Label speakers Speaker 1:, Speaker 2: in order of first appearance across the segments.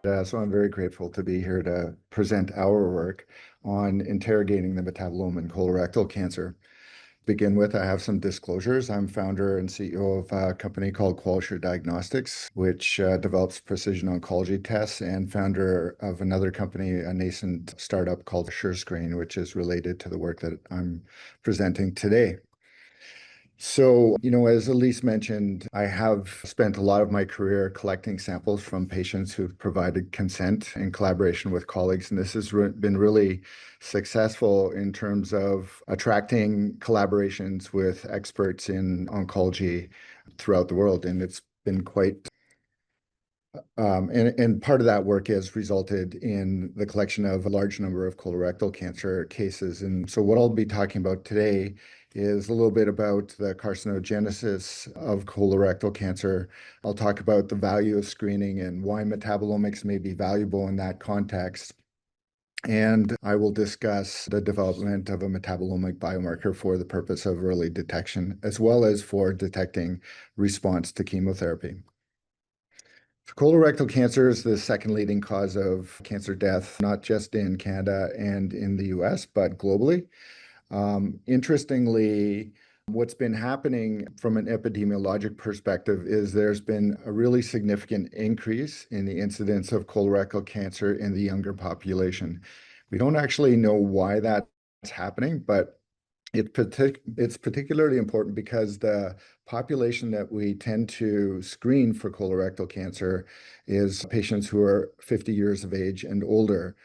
Speaker 1: So I'm very grateful to be here to present our work on interrogating the metabolome in colorectal cancer. To begin with, I have some disclosures. I'm founder and CEO of a company called Qualsure Diagnostics, which develops precision oncology tests, and founder of another company, a nascent startup called SureScreen, which is related to the work that I'm presenting today. So, as Elise mentioned, I have spent a lot of my career collecting samples from patients who've provided consent in collaboration with colleagues. And this has been really successful in terms of attracting collaborations with experts in oncology throughout the world. And it's been quite and part of that work has resulted in the collection of a large number of colorectal cancer cases. And so what I'll be talking about today is a little bit about the carcinogenesis of colorectal cancer. I'll talk about the value of screening and why metabolomics may be valuable in that context. And I will discuss the development of a metabolomic biomarker for the purpose of early detection, as well as for detecting response to chemotherapy. Colorectal cancer is the second leading cause of cancer death, not just in Canada and in the US, but globally. Interestingly, what's been happening from an epidemiologic perspective is there's been a really significant increase in the incidence of colorectal cancer in the younger population. We don't actually know why that's happening, but it's particularly important because the population that we tend to screen for colorectal cancer is patients who are 50 years of age and older.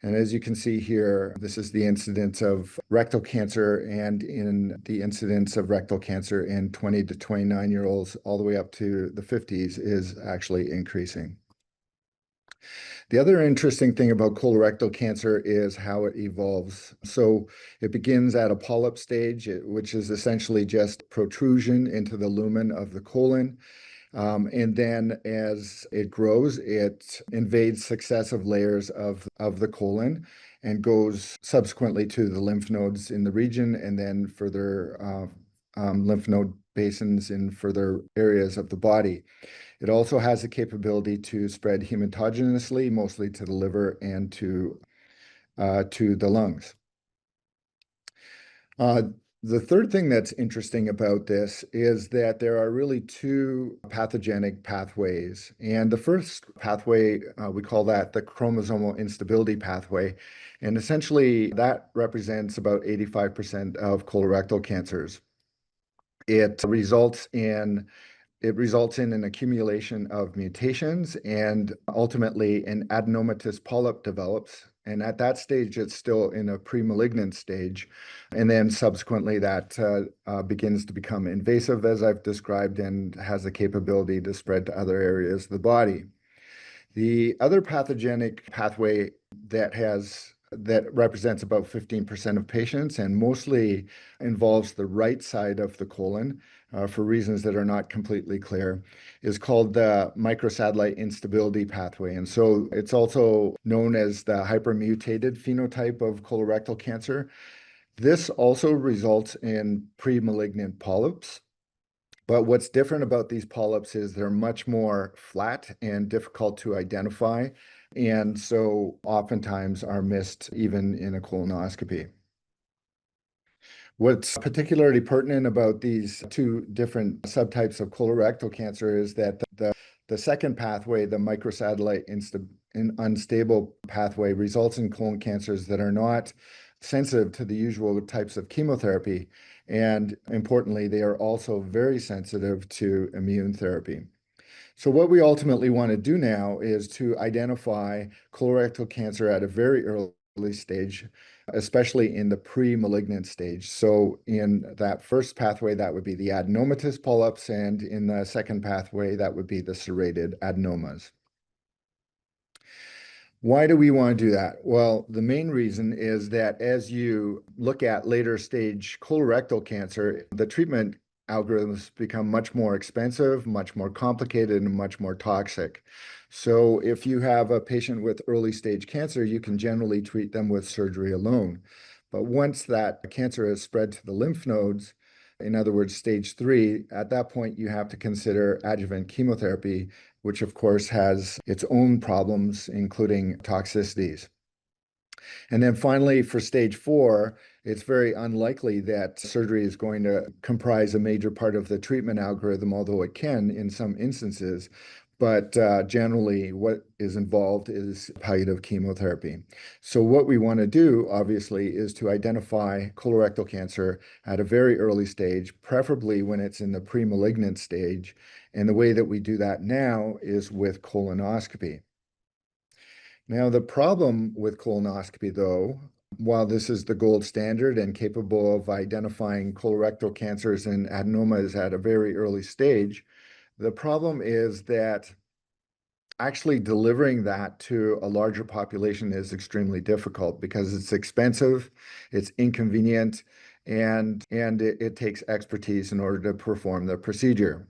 Speaker 1: And as you can see here, this is the incidence of rectal cancer, and in the incidence of rectal cancer in 20 to 29-year-olds all the way up to the 50s is actually increasing. The other interesting thing about colorectal cancer is how it evolves. So it begins at a polyp stage, which is essentially just protrusion into the lumen of the colon. And then as it grows, it invades successive layers of the colon and goes subsequently to the lymph nodes in the region, and then further lymph node basins in further areas of the body. It also has the capability to spread hematogenously, mostly to the liver and to the lungs. The third thing that's interesting about this is that there are really two pathogenic pathways. And the first pathway, we call that the chromosomal instability pathway. And essentially, that represents about 85% of colorectal cancers. It results in an accumulation of mutations, and ultimately an adenomatous polyp develops. And at that stage, it's still in a premalignant stage. And then subsequently that begins to become invasive, as I've described, and has the capability to spread to other areas of the body. The other pathogenic pathway that represents about 15% of patients and mostly involves the right side of the colon, for reasons that are not completely clear, is called the microsatellite instability pathway. And so it's also known as the hypermutated phenotype of colorectal cancer. This also results in premalignant polyps. But what's different about these polyps is they're much more flat and difficult to identify, and so oftentimes are missed even in a colonoscopy. What's particularly pertinent about these two different subtypes of colorectal cancer is that the second pathway, the microsatellite unstable pathway, results in colon cancers that are not sensitive to the usual types of chemotherapy. And importantly, they are also very sensitive to immune therapy. So what we ultimately want to do now is to identify colorectal cancer at a very early stage, especially in the pre-malignant stage. So in that first pathway, that would be the adenomatous polyps, and in the second pathway, that would be the serrated adenomas. Why do we want to do that? Well, the main reason is that as you look at later stage colorectal cancer, the treatment algorithms become much more expensive, much more complicated, and much more toxic. So if you have a patient with early stage cancer, you can generally treat them with surgery alone. But once that cancer has spread to the lymph nodes, in other words, stage 3, at that point, you have to consider adjuvant chemotherapy, which of course has its own problems, including toxicities. And then finally, for stage 4, it's very unlikely that surgery is going to comprise a major part of the treatment algorithm, although it can in some instances. But generally, what is involved is palliative chemotherapy. So what we want to do, obviously, is to identify colorectal cancer at a very early stage, preferably when it's in the premalignant stage. And the way that we do that now is with colonoscopy. Now, the problem with colonoscopy, though, while this is the gold standard and capable of identifying colorectal cancers and adenomas at a very early stage, the problem is that actually delivering that to a larger population is extremely difficult because it's expensive, it's inconvenient, and it takes expertise in order to perform the procedure.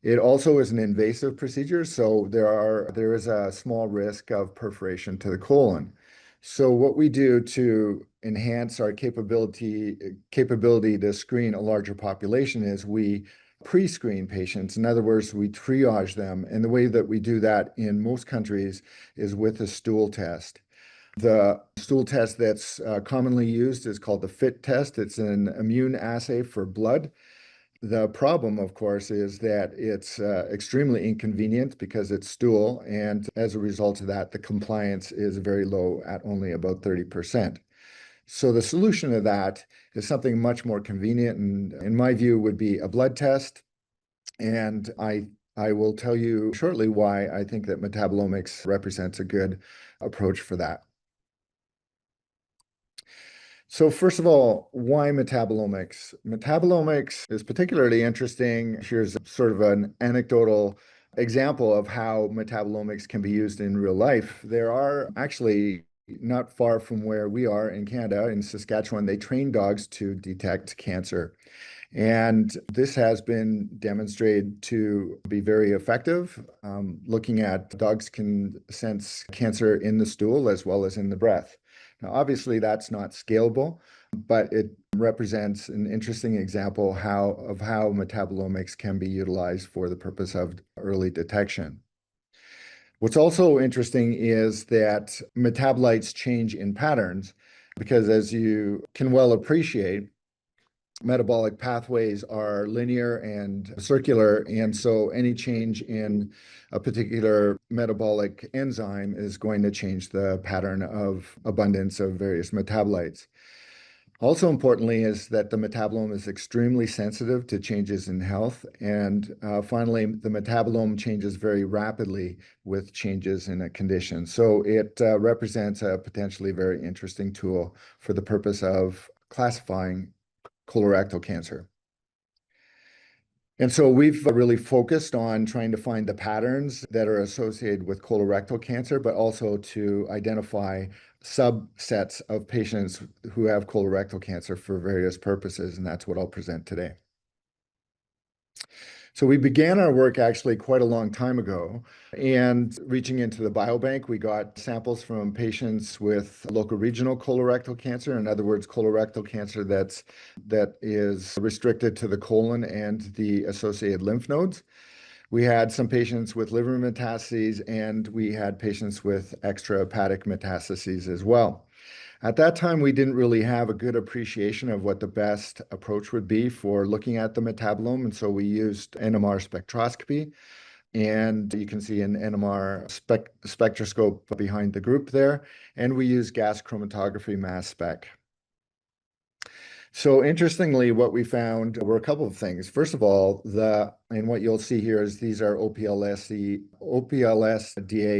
Speaker 1: It also is an invasive procedure, so there is a small risk of perforation to the colon. So what we do to enhance our capability to screen a larger population is we pre-screen patients. In other words, we triage them. And the way that we do that in most countries is with a stool test. The stool test that's commonly used is called the FIT test. It's an immune assay for blood. The problem, of course, is that it's extremely inconvenient because it's stool, and as a result of that, the compliance is very low at only about 30%. So the solution to that is something much more convenient, and in my view, would be a blood test. And I will tell you shortly why I think that metabolomics represents a good approach for that. So first of all, why metabolomics? Metabolomics is particularly interesting. Here's sort of an anecdotal example of how metabolomics can be used in real life. There are actually not far from where we are in Canada, in Saskatchewan, they train dogs to detect cancer. And this has been demonstrated to be very effective. Looking at dogs can sense cancer in the stool as well as in the breath. Now, obviously, that's not scalable, but it represents an interesting example of how metabolomics can be utilized for the purpose of early detection. What's also interesting is that metabolites change in patterns because, as you can well appreciate, metabolic pathways are linear and circular, and so any change in a particular metabolic enzyme is going to change the pattern of abundance of various metabolites. Also importantly is that the metabolome is extremely sensitive to changes in health, and finally, the metabolome changes very rapidly with changes in a condition. So it represents a potentially very interesting tool for the purpose of classifying colorectal cancer. And so we've really focused on trying to find the patterns that are associated with colorectal cancer, but also to identify subsets of patients who have colorectal cancer for various purposes, and that's what I'll present today. So we began our work actually quite a long time ago, and reaching into the biobank, we got samples from patients with local regional colorectal cancer. In other words, colorectal cancer that is restricted to the colon and the associated lymph nodes. We had some patients with liver metastases, and we had patients with extrahepatic metastases as well. At that time, we didn't really have a good appreciation of what the best approach would be for looking at the metabolome, and so we used NMR spectroscopy. And you can see an NMR spectroscope behind the group there, and we use gas chromatography mass spec. So interestingly, what we found were a couple of things. First of all, and what you'll see here is these are OPLS-DA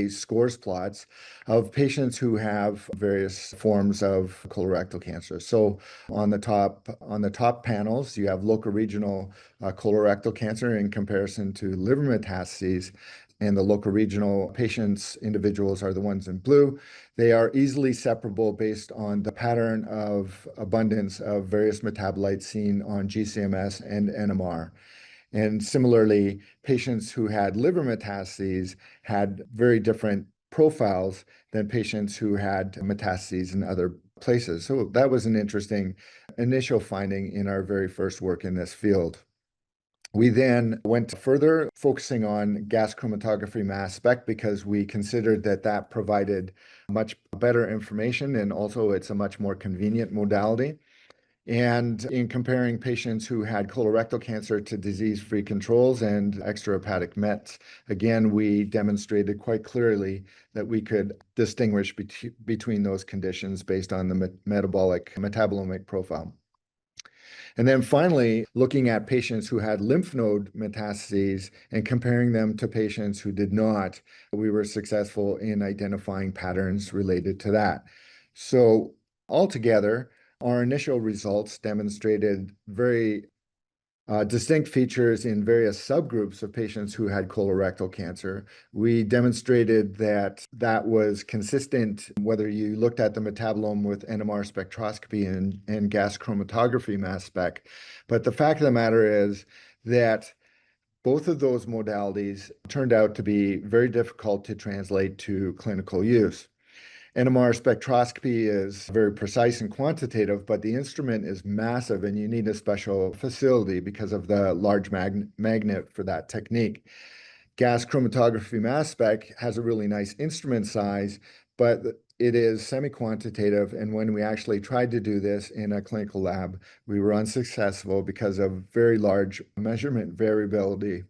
Speaker 1: scores plots of patients who have various forms of colorectal cancer. So on the top panels, you have local regional colorectal cancer in comparison to liver metastases. And the local regional individuals are the ones in blue. They are easily separable based on the pattern of abundance of various metabolites seen on GCMS and NMR. And similarly, patients who had liver metastases had very different profiles than patients who had metastases in other places. So that was an interesting initial finding in our very first work in this field. We then went further, focusing on gas chromatography mass spec because we considered that that provided much better information, and also it's a much more convenient modality. And in comparing patients who had colorectal cancer to disease-free controls and extrahepatic mets, again, we demonstrated quite clearly that we could distinguish between those conditions based on the metabolomic profile. And then finally, looking at patients who had lymph node metastases and comparing them to patients who did not, we were successful in identifying patterns related to that. So altogether, our initial results demonstrated very distinct features in various subgroups of patients who had colorectal cancer. We demonstrated that that was consistent whether you looked at the metabolome with NMR spectroscopy and gas chromatography mass spec. But the fact of the matter is that both of those modalities turned out to be very difficult to translate to clinical use. NMR spectroscopy is very precise and quantitative, but the instrument is massive and you need a special facility because of the large magnet for that technique. Gas chromatography mass spec has a really nice instrument size, but it is semi-quantitative. And when we actually tried to do this in a clinical lab, we were unsuccessful because of very large measurement variability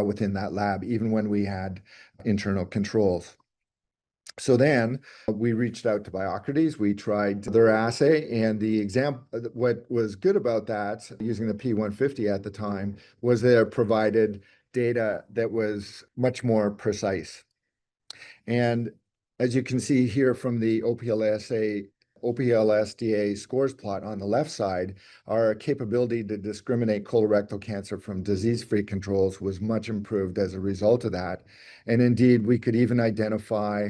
Speaker 1: within that lab, even when we had internal controls. So then we reached out to biocrates. We tried their assay, and what was good about that, using the P150 at the time, was that it provided data that was much more precise. And as you can see here from the OPLSDA scores plot on the left side, our capability to discriminate colorectal cancer from disease-free controls was much improved as a result of that. And indeed, we could even identify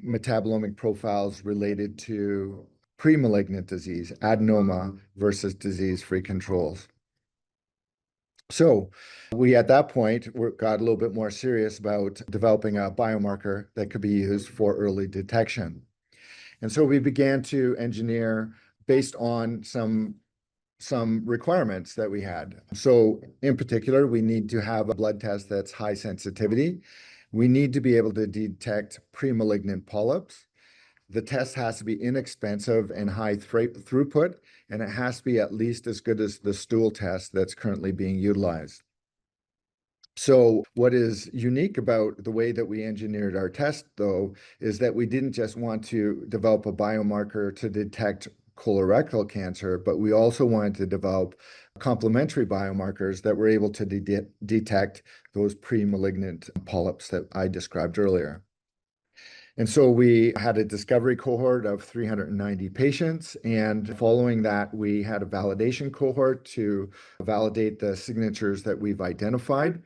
Speaker 1: metabolomic profiles related to premalignant disease, adenoma, versus disease-free controls. So we, at that point, got a little bit more serious about developing a biomarker that could be used for early detection. And so we began to engineer based on some requirements that we had. So in particular, we need to have a blood test that's high sensitivity. We need to be able to detect premalignant polyps. The test has to be inexpensive and high throughput, and it has to be at least as good as the stool test that's currently being utilized. So what is unique about the way that we engineered our test, though, is that we didn't just want to develop a biomarker to detect colorectal cancer, but we also wanted to develop complementary biomarkers that were able to detect those premalignant polyps that I described earlier. And so we had a discovery cohort of 390 patients, and following that, we had a validation cohort to validate the signatures that we've identified.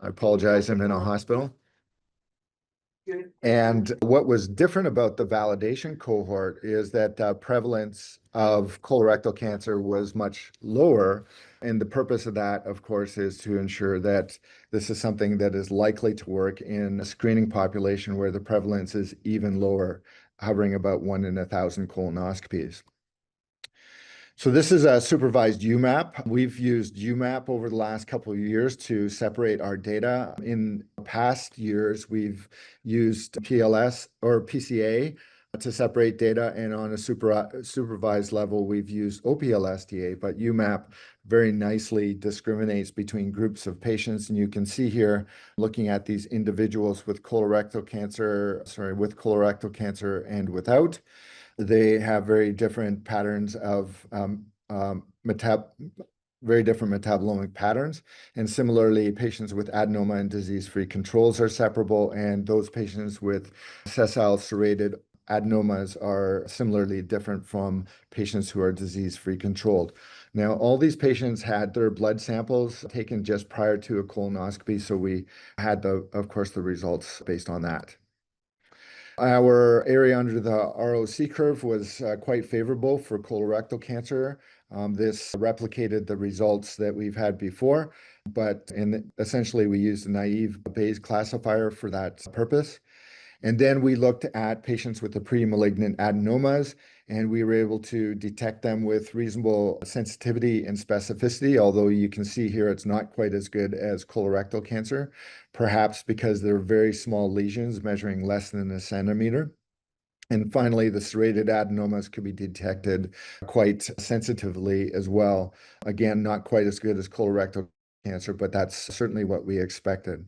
Speaker 1: I apologize, I'm in a hospital. And what was different about the validation cohort is that the prevalence of colorectal cancer was much lower. And the purpose of that, of course, is to ensure that this is something that is likely to work in a screening population where the prevalence is even lower, hovering about 1 in 1,000 colonoscopies. So this is a supervised UMAP. We've used UMAP over the last couple of years to separate our data. In past years, we've used PLS or PCA to separate data, and on a supervised level, we've used OPLSDA, but UMAP very nicely discriminates between groups of patients. And you can see here, looking at these individuals with colorectal cancer and without, they have very different patterns of very different metabolomic patterns. And similarly, patients with adenoma and disease-free controls are separable, and those patients with sessile serrated adenomas are similarly different from patients who are disease-free controlled. Now, all these patients had their blood samples taken just prior to a colonoscopy, so we had, of course, the results based on that. Our area under the ROC curve was quite favorable for colorectal cancer. This replicated the results that we've had before, but essentially we used a naive Bayes classifier for that purpose. And then we looked at patients with the premalignant adenomas, and we were able to detect them with reasonable sensitivity and specificity, although you can see here it's not quite as good as colorectal cancer, perhaps because they're very small lesions measuring less than a centimeter. And finally, the serrated adenomas could be detected quite sensitively as well. Again, not quite as good as colorectal cancer, but that's certainly what we expected.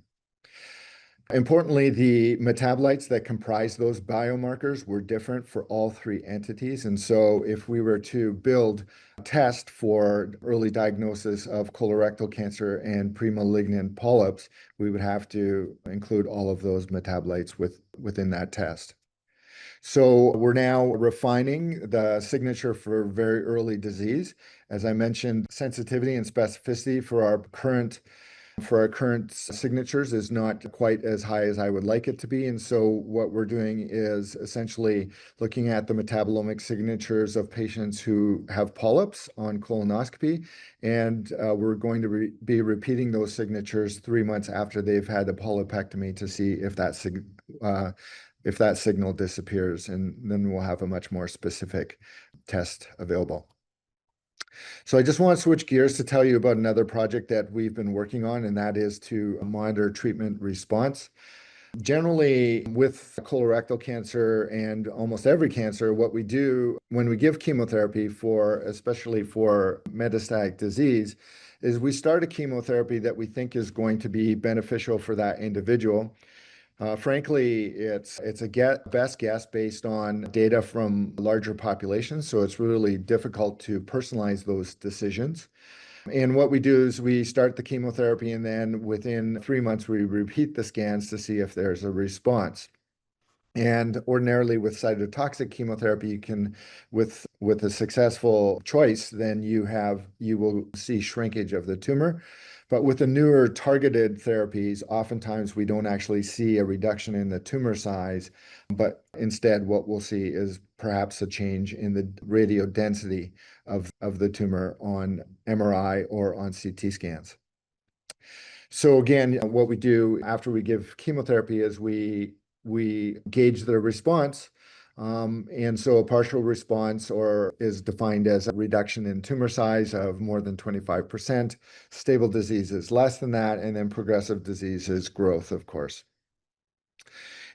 Speaker 1: Importantly, the metabolites that comprise those biomarkers were different for all three entities. And so if we were to build a test for early diagnosis of colorectal cancer and premalignant polyps, we would have to include all of those metabolites within that test. So we're now refining the signature for very early disease. As I mentioned, sensitivity and specificity for our current signatures is not quite as high as I would like it to be. And so what we're doing is essentially looking at the metabolomic signatures of patients who have polyps on colonoscopy. And we're going to be repeating those signatures 3 months after they've had a polypectomy to see if that signal disappears. And then we'll have a much more specific test available. So I just want to switch gears to tell you about another project that we've been working on, and that is to monitor treatment response. Generally, with colorectal cancer and almost every cancer, what we do when we give chemotherapy especially for metastatic disease, is we start a chemotherapy that we think is going to be beneficial for that individual. Frankly, it's a best guess based on data from larger populations, so it's really difficult to personalize those decisions. And what we do is we start the chemotherapy, and then within 3 months, we repeat the scans to see if there's a response. And ordinarily with cytotoxic chemotherapy, with a successful choice, then you will see shrinkage of the tumor. But with the newer targeted therapies, oftentimes we don't actually see a reduction in the tumor size, but instead what we'll see is perhaps a change in the radiodensity of the tumor on MRI or on CT scans. So again, what we do after we give chemotherapy is we gauge the response. And so a partial response is defined as a reduction in tumor size of more than 25%, stable disease is less than that, and then progressive disease is growth, of course.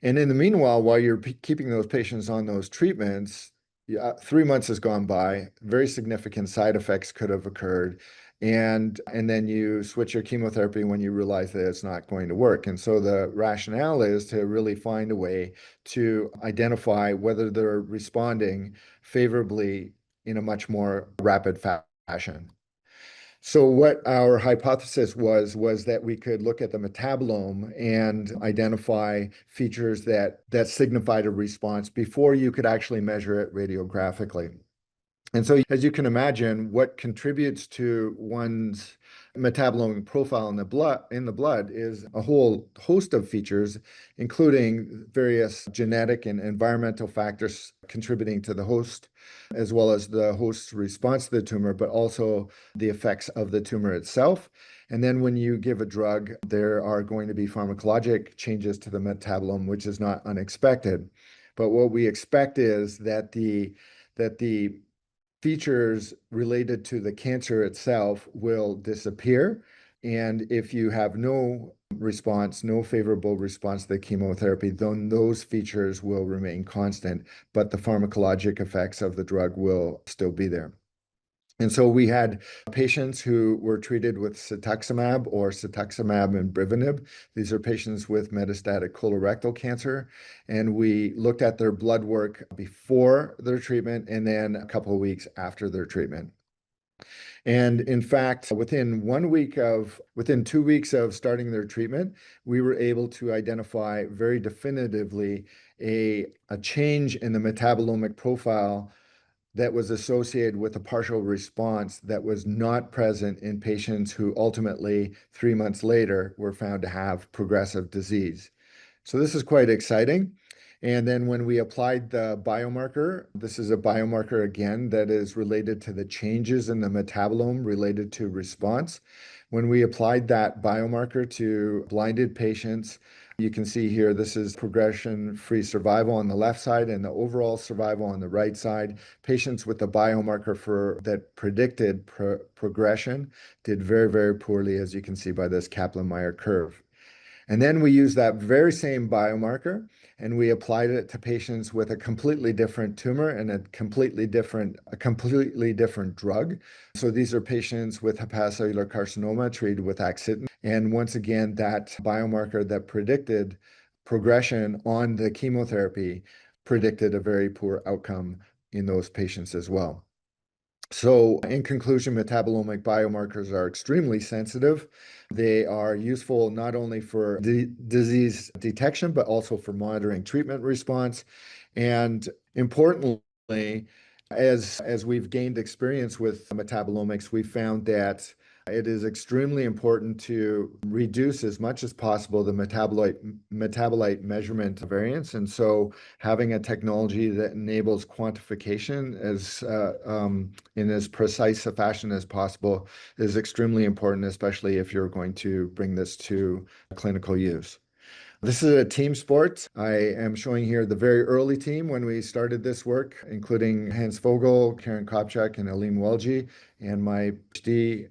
Speaker 1: And in the meanwhile, while you're keeping those patients on those treatments, 3 months has gone by, very significant side effects could have occurred. And then you switch your chemotherapy when you realize that it's not going to work. And so the rationale is to really find a way to identify whether they're responding favorably in a much more rapid fashion. So what our hypothesis was that we could look at the metabolome and identify features that signified a response before you could actually measure it radiographically. And so, as you can imagine, what contributes to one's metabolomic profile in the blood is a whole host of features, including various genetic and environmental factors contributing to the host, as well as the host's response to the tumor, but also the effects of the tumor itself. And then when you give a drug, there are going to be pharmacologic changes to the metabolome, which is not unexpected. But what we expect is that the features related to the cancer itself will disappear. And if you have no favorable response to the chemotherapy, then those features will remain constant, but the pharmacologic effects of the drug will still be there. And so we had patients who were treated with cetuximab and brivinib. These are patients with metastatic colorectal cancer. And we looked at their blood work before their treatment and then a couple of weeks after their treatment. And in fact, within 2 weeks of starting their treatment, we were able to identify very definitively a change in the metabolomic profile that was associated with a partial response that was not present in patients who ultimately, 3 months later, were found to have progressive disease. So this is quite exciting. And then when we applied the biomarker, this is a biomarker again that is related to the changes in the metabolome related to response. When we applied that biomarker to blinded patients, You can see here, this is progression-free survival on the left side and the overall survival on the right side. Patients with the biomarker that predicted progression did very, very poorly, as you can see by this Kaplan-Meier curve. And then we used that very same biomarker and we applied it to patients with a completely different tumor and a completely different drug. So these are patients with hepatocellular carcinoma treated with axitinib. And once again, that biomarker that predicted progression on the chemotherapy predicted a very poor outcome in those patients as well. So in conclusion, metabolomic biomarkers are extremely sensitive. They are useful not only for disease detection, but also for monitoring treatment response. And importantly, as we've gained experience with metabolomics, we found that it is extremely important to reduce as much as possible the metabolite measurement variance. And so having a technology that enables quantification in as precise a fashion as possible is extremely important, especially if you're going to bring this to clinical use. This is a team sport. I am showing here the very early team when we started this work, including Hans Vogel, Karen Kopchak, and Alim Welji, and my PhD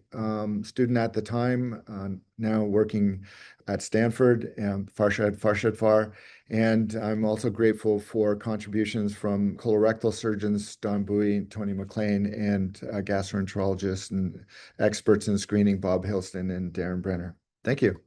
Speaker 1: student at the time, now working at Stanford, Farshad Farshadfar. And I'm also grateful for contributions from colorectal surgeons, Don Bowie, Tony McLean, and gastroenterologists and experts in screening, Bob Hilston and Darren Brenner. Thank you.